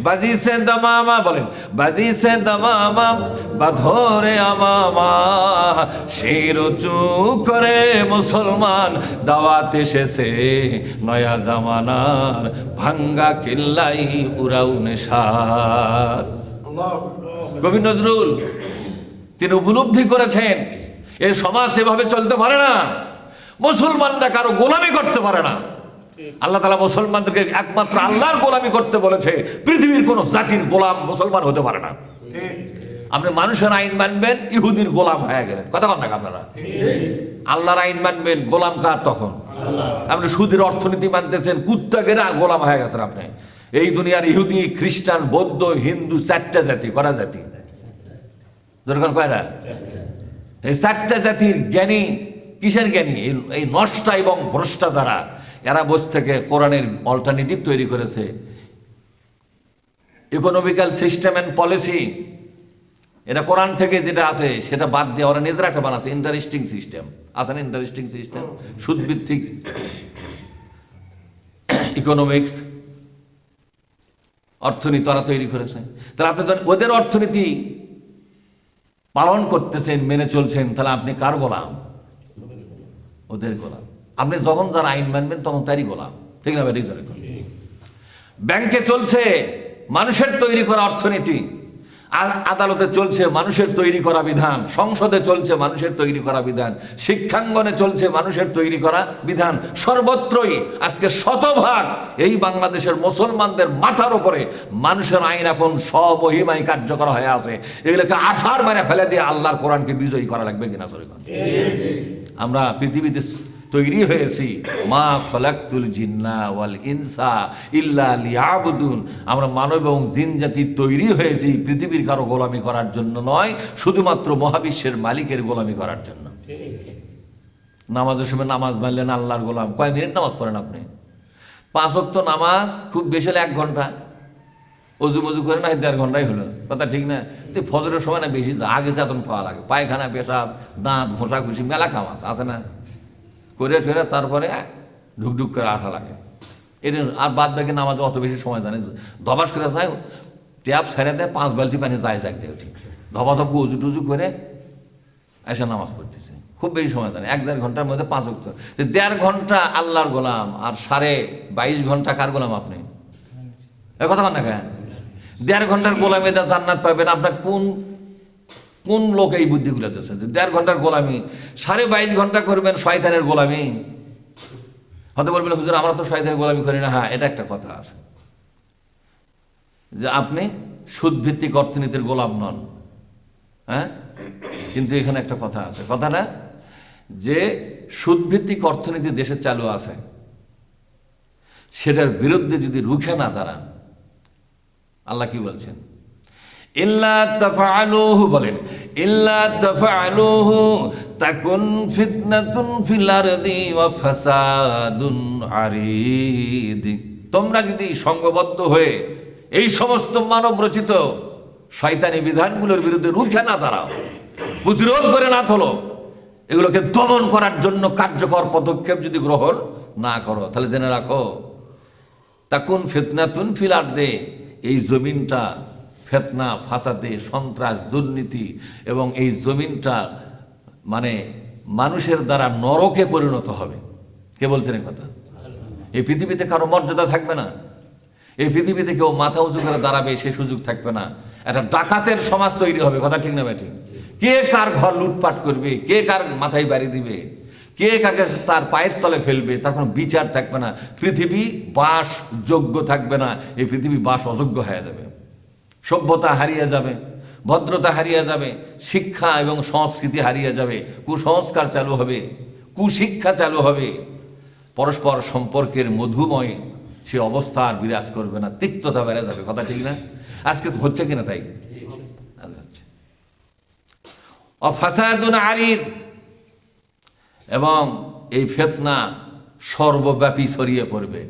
বাজি সে দামামা, বলেন বাজি সে দামামা বাধরে আমামা, শির উঁচু করে মুসলমান দাওয়াত এসেছে, নয়া জামানার ভাঙ্গা কিল্লাই উড়াও নেশার। কবি নজরুল তিনি উপলব্ধি করেছেন এই সমাজ এভাবে চলতে পারে না, মুসলমানরা কারো গোলামি করতে পারে না। আল্লাহ তাআলা মুসলমানদেরকে একমাত্র আল্লাহর গোলামি করতে বলেছে, পৃথিবীর কোন জাতির গোলাম মুসলমান হতে পারে না। আপনি মানুষের আইন মানবেন, ইহুদির গোলাম হয়ে গেলেন। কথা বলেন না আপনারা? আল্লাহর আইন মানবেন, গোলাম কার তখন? আপনি সুদের অর্থনীতি মানতেছেন, কুত্তাগেরা গোলাম হয়ে গেছেন আপনি। এই দুনিয়ার ইহুদি, খ্রিস্টান, বৌদ্ধ, হিন্দু, চারটা জাতি, করা জাতি দরকার কয়টা? এই চারটা জাতির জ্ঞানী, কিসের জ্ঞানী? এই নষ্ট এবং ভ্রষ্টা দ্বারা এরা বসে থেকে কোরআনের অল্টারনেটিভ তৈরি করেছে। ইকোনমিক্যাল সিস্টেম অ্যান্ড পলিসি, এটা কোরআন থেকে যেটা আছে সেটা বাদ দিয়ে ওরা নিজেরা একটা বানাচ্ছে ইন্টারেস্টিং সিস্টেম। আছে না ইন্টারেস্টিং সিস্টেম? সুদভিত্তিক ইকোনমিক্স, অর্থনীতি ওরা তৈরি করেছে। তাহলে আপনি যখন ওদের অর্থনীতি পালন করতেছেন, মেনে চলছেন, তাহলে আপনি কার গোলাম? ওদের গোলাম। আপনি যখন যারা আইন মানবেন তখন তারই গোলাম, ঠিক না? ঠিক। ব্যাংকে চলছে মানুষের তৈরি করা অর্থনীতি, আর আদালতে চলছে মানুষের তৈরি করা বিধান, সংসদে চলছে মানুষের তৈরি করা বিধান, শিক্ষাঙ্গনে চলছে মানুষের তৈরি করা বিধান। সর্বত্রই আজকে শতভাগ এই বাংলাদেশের মুসলমানদের মাথার উপরে মানুষের আইন এখন স্বমহিমায় কার্যকর হয়ে আছে। এগুলোকে আছাড় মেরে ফেলে দিয়ে আল্লাহর কোরআনকে বিজয়ী করা লাগবে কিনা? আমরা পৃথিবীতে তৈরি হয়েছি মা খলাকতুল জিন্না ওয়াল ইনসা ইল্লা লিয়াবুদুন, আমরা মানব এবং জিন জাতি তৈরি হয়েছি পৃথিবীর কারো গোলামি করার জন্য নয়, শুধুমাত্র মহাবিশ্বের মালিকের গোলামি করার জন্য। নামাজের সময় নামাজ মানলেন আল্লাহর গোলাম। কয় মিনিট নামাজ পড়েন আপনি? 5 ওয়াক্ত নামাজ খুব বেশি হলে 1 ঘন্টা, অজু মজু করে না 1.5 ঘন্টাই হলো, কথা ঠিক না? তো ফজরের সময় না বেশি আগে চেতন পাওয়া লাগে, পায়খানা, পেশাব, দাঁত ঘষাঘষি, মেলা কাম আছে না? করে ঠেরে তারপরে ঢুকঢুক করে আঠা লাগে। এর আর বাদ বাকি নামাজে অত বেশি সময় জানে, ধবাস করে যায়, ট্যাপ ছেড়ে দেয়, 5 বালতি পানি যায় যাক দেয়, ঠিক ধপাধপ উজু টুজু করে এসে নামাজ পড়তেছে। খুব বেশি সময় জানে, 1-1.5 ঘন্টার মধ্যে 5 ওয়াক্ত। 1.5 ঘন্টা আল্লাহর গোলাম, আর 22.5 ঘন্টা কার গোলাম আপনি? এ কথা না কেন? 1.5 ঘন্টার গোলামি দা জান্নাত পাবেন, আপনার কোন লোক এই বুদ্ধিগুলো দিচ্ছে যে 1.5 ঘন্টার গোলামি 22.5 ঘন্টা করবেন শয়তানের গোলামি? হয়তো বলবেন হুজুর আমরা তো শয়তানের গোলামি করি না। হ্যাঁ, এটা একটা কথা আছে যে আপনি সুদভিত্তিক অর্থনীতির গোলাম নন, হ্যাঁ, কিন্তু এখানে একটা কথা আছে। কথাটা যে সুদভিত্তিক অর্থনীতি দেশে চালু আছে, সেটার বিরুদ্ধে যদি রুখে না দাঁড়ান, আল্লাহ কি বলছেন? ইল্লা তাফআলুহু, বলেন ইল্লা তাফআলুহু তাকুন ফিতনাতুন ফিল আরদি ওয়া ফাসাদুন আরিদ। তোমরা যদি সংঘবদ্ধ হয়ে এই সমস্ত মানব রচিত শয়তানি বিধানগুলোর বিরুদ্ধে রুখে না দাঁড়াও, প্রতিরোধ করে না তোলো, এগুলোকে দমন করার জন্য কার্যকর পদক্ষেপ যদি গ্রহণ না করো, তাহলে জেনে রাখো তাকুন ফিতনাতুন ফিল আরদি, এই জমিনটা ফিতনা, ফাসাদে, সন্ত্রাস, দুর্নীতি এবং এই জমিনটা মানে মানুষের দ্বারা নরকে পরিণত হবে। কে বলছেন এই কথা? এই পৃথিবীতে কারো মর্যাদা থাকবে না, এই পৃথিবীতে কেউ মাথা উঁচু করে দাঁড়াবে সে সুযোগ থাকবে না। একটা ডাকাতের সমাজ তৈরি হবে, কথা ঠিক না ব্যাটি? কে কার ঘর লুটপাট করবে, কে কার মাথায় বাড়ি দিবে, কে কাকে তার পায়ের তলে ফেলবে, তার কোনো বিচার থাকবে না। পৃথিবী বাস যোগ্য থাকবে না, এই পৃথিবী বাস অযোগ্য হয়ে যাবে। সভ্যতা হারিয়ে যাবে, ভদ্রতা হারিয়ে যাবে, শিক্ষা এবং সংস্কৃতি হারিয়ে যাবে, কুসংস্কার চালু হবে, কুশিক্ষা চালু হবে, পরস্পর সম্পর্কের মধুময় সে অবস্থা আর বিরাজ করবে না, তিক্ততা বেড়ে যাবে, কথা ঠিক না? আজকে হচ্ছে কিনা তাই? ফাসাদুন আরিদ, এবং এই ফিতনা সর্বব্যাপী ছড়িয়ে পড়বে,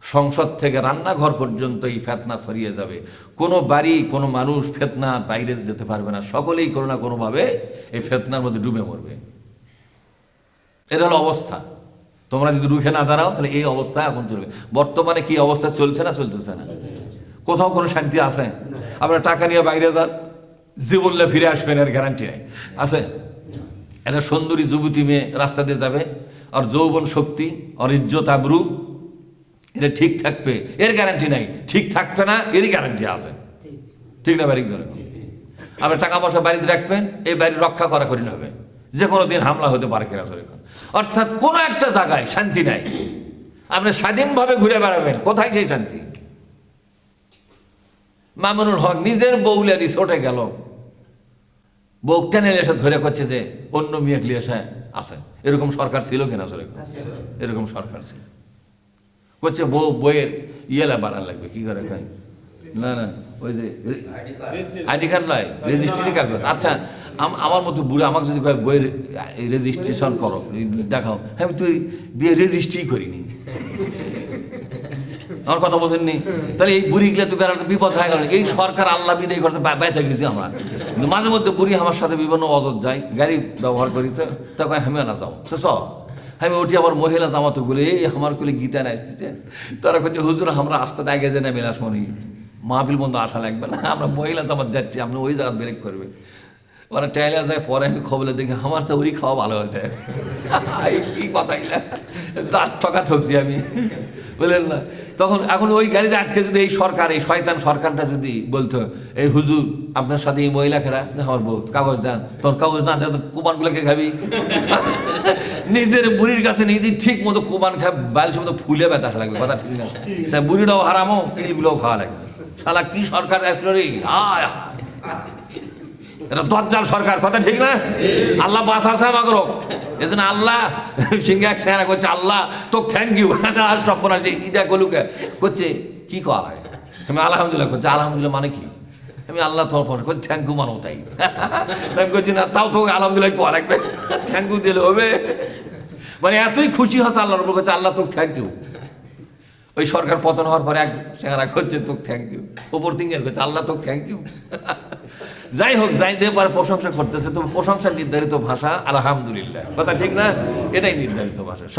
সংসদ থেকে রান্নাঘর পর্যন্ত এই ফিতনা ছড়িয়ে যাবে। কোনো বাড়ি, কোনো মানুষ ফিতনা বাইরে যেতে পারবে না, সকলেই কোনো না কোনোভাবে এই ফিতনার মধ্যে ডুবে মরবে। এটা হলো অবস্থা। তোমরা যদি রুখে না দাঁড়াও তাহলে এই অবস্থা এখন চলবে। বর্তমানে কি অবস্থা চলছে না চলতেছে না? কোথাও কোনো শান্তি আছে? আপনারা টাকা নিয়ে বাইরে যান, জীবনে ফিরে আসবেন এর গ্যারান্টি নেই আছে? একটা সুন্দরী যুবতী মেয়ে রাস্তা দিয়ে যাবে, আর যৌবন শক্তি আর ইজ্জত আবরু এটা ঠিক থাকবে এর গ্যারান্টি নাই, ঠিক থাকবে না এরই গ্যারান্টি আছে, ঠিক না? বাড়ি জোরে আপনি টাকা পয়সা বাড়িতে রাখবেন, এই বাড়ি রক্ষা করা করিন হবে, যে কোনো দিন হামলা হতে পারে কিনা জোরে। অর্থাৎ কোনো একটা জায়গায় শান্তি নাই, আপনি স্বাধীনভাবে ঘুরে বেড়াবেন, কোথায় সেই শান্তি? মামুনুল হক নিজের বউলে রিসোর্টে গেল, বউ টেনে এসে ধরে করছে যে অন্য মেয়ে এসে আছে। এরকম সরকার ছিল কিনা জোরে? এরকম সরকার ছিল। করছে বইয়ের ইয়েলা বাড়ান লাগবে, কি করে? না না, ওই যে আইডি কার্ড নয়, রেজিস্ট্রি কাগজ। আচ্ছা, আমার মতো বুড়ো আমাকে যদি কয় বইয়ের রেজিস্ট্রেশন করো, দেখাও, আমি তুই বিয়ে রেজিস্ট্রি করিনি, আমার কথা বোঝেননি? তাহলে এই বুড়ি গেলে তো বেড়াতে বিপদ হয়ে গেল। এই সরকার আল্লাহ বিদায় করতে বেঁচে গেছি আমরা। কিন্তু মাঝে মধ্যে বুড়ি আমার সাথে বিভিন্ন অজত যায়, গাড়ি ব্যবহার করি, তো তখন আমি না যাও, তো চ আমি উঠি আবার মহিলা জামাতো গুলো, এই আমার কুলে গীতা না আসতেছে, তারা করছে হুজুর আমরা আস্তে আগে যে না মেলাস মনি মাহফিল বন্ধ আসা লাগবে না, আমরা মহিলা জামাত যাচ্ছি, আপনি ওই জায়গা ব্রেক করবে। ওরা টাইলা যায়, পরে আমি খবরে দেখি আমার সে ওরই খাওয়া ভালো হয়েছে। কি কথাই না, ঠকা ঠকছি আমি, বললেন না? তখন এখন ওই গাড়িতে আটকে যদি এই সরকার, এই শয়তান সরকারটা যদি বলতো এই হুজুর আপনার সাথে এই মহিলাকেরা আমার বউ কাগজ দেন, তখন কাগজ না দেন কুমানগুলোকে খাবি। নিজের বুড়ির কাছে নিজে ঠিক মতো কুমান খায়, বাইল মতো ফুলে ব্যথা লাগবে, কথা ঠিক না? বুড়িটাও হারামো, এইগুলোও খাওয়া লাগবে। শালা কি সরকার আসলো রে, এটা দজ্জাল সরকার, কথা ঠিক না? আল্লাহ বাঁচাছে আমাকে, এই জন্য আল্লাহ সিংহে এক সেনা করছে, আল্লাহ তো থ্যাংক ইউ। আর স্বপ্ন ইদা গলুকে করছে কি করা হয়, আমি আলহামদুলিল্লাহ করছি। আলহামদুলিল্লাহ মানে কি? আমি আল্লাহ তোর পর করছি থ্যাংক ইউ মানো, তাই আমি করছি না, তাও তো আলহামদুলিল্লাহ কোয়া লাগবে, থ্যাংক ইউ দিলে হবে। মানে এতই খুশি হচ্ছে আল্লাহর উপর, করছে আল্লাহ তোকে থ্যাংক ইউ। ওই সরকার পতন হওয়ার পরে এক সেনা করছে তোকে থ্যাংক ইউ, ওপর তিনজন করছে আল্লাহ তোকে থ্যাংক ইউ। যাই হোক, যাই দিয়ে পরে প্রশংসা করতেছে, তো প্রশংসার নির্ধারিত ভাষা আলহামদুলিল্লাহ, কথা ঠিক না? এটাই নির্ধারিত ভাষা।